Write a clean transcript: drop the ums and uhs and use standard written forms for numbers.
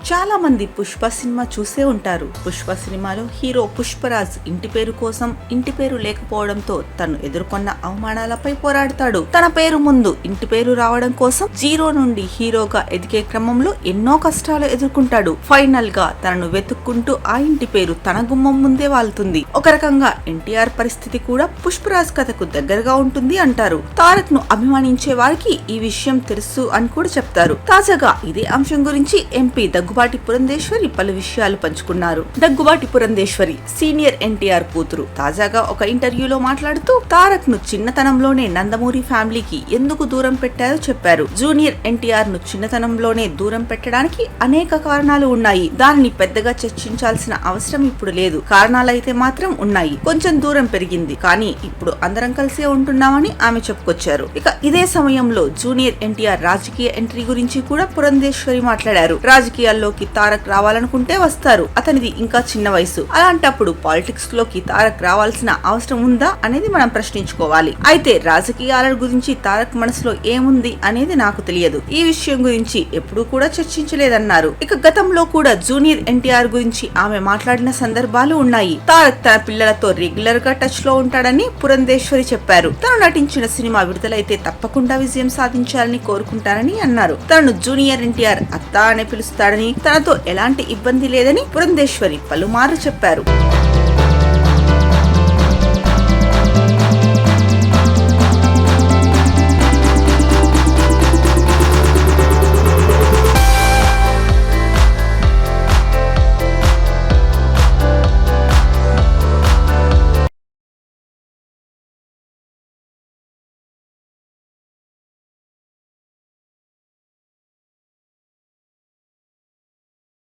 చాలా మంది పుష్ప సినిమా చూసే ఉంటారు. పుష్ప సినిమాలో హీరో పుష్పరాజ్ ఇంటి పేరు కోసం ఇంటి పేరు లేకపోవడంతో తను ఎదుర్కొన్న అవమానాలపై పోరాడతాడు. తన పేరు ముందు ఇంటి పేరు రావడం కోసం జీరో నుండి హీరోగా ఎదిగే క్రమంలో ఎన్నో కష్టాలు ఎదుర్కొంటాడు. ఫైనల్ గా తనను వెతుక్కుంటూ ఆ ఇంటి పేరు తన గుమ్మం ముందే వాళ్తుంది. ఒక రకంగా ఎన్టీఆర్ పరిస్థితి కూడా పుష్పరాజ్ కథకు దగ్గరగా ఉంటుంది అంటారు. తారక్ ను అభిమానించే వారికి ఈ విషయం తెలుసు అని కూడా చెప్తారు. తాజాగా ఇదే అంశం గురించి ఎంపీ దగ్గుబాటి పురంధేశ్వరి పలు విషయాలు పంచుకున్నారు. దగ్గుబాటి పురంధేశ్వరి సీనియర్ ఎన్టీఆర్ కూతురు తాజాగా ఒక ఇంటర్వ్యూలో మాట్లాడుతూ తారక్ ను చిన్నతనంలోనే నందమూరి ఫ్యామిలీకి ఎందుకు దూరం పెట్టారో చెప్పారు. జూనియర్ ఎన్టీఆర్ ను చిన్నతనంలోనే దూరం పెట్టడానికి అనేక కారణాలు ఉన్నాయి. దానిని పెద్దగా చర్చించాల్సిన అవసరం ఇప్పుడు లేదు. కారణాలైతే మాత్రం ఉన్నాయి. కొంచెం దూరం పెరిగింది, కానీ ఇప్పుడు అందరం కలిసే ఉంటున్నామని ఆమె చెప్పుకొచ్చారు. ఇక ఇదే సమయంలో జూనియర్ ఎన్టీఆర్ రాజకీయ ఎంట్రీ గురించి కూడా పురంధేశ్వరి మాట్లాడారు. రాజకీయాల్లోకి తారక్ రావాలనుకుంటే వస్తారు. అతనిది ఇంకా చిన్న వయసు. అలాంటప్పుడు పాలిటిక్స్ లోకి తారక్ రావాల్సిన అవసరం ఉందా అనేది మనం ప్రశ్నించుకోవాలి. అయితే రాజకీయాల గురించి తారక్ మనసులో ఏముంది అనేది నాకు తెలియదు. ఈ విషయం గురించి ఎప్పుడూ కూడా చర్చించలేదన్నారు. ఇక గతంలో కూడా జూనియర్ ఎన్టీఆర్ గురించి ఆమె మాట్లాడిన సందర్భాలు ఉన్నాయి. తారక్ తన పిల్లలతో రెగ్యులర్ గా టచ్ లో ఉంటాడని పురంధేశ్వరి చెప్పారు. తను నటించిన సినిమా విడుదలైతే తప్పకుండా విజయం సాధించాలని కోరుకుంటారని అన్నారు. తనను జూనియర్ ఎన్టీఆర్ అత్త అని పిలుస్తాడని, తనతో ఎలాంటి ఇబ్బంది లేదని పురంధేశ్వరి పలుమార్లు చెప్పారు.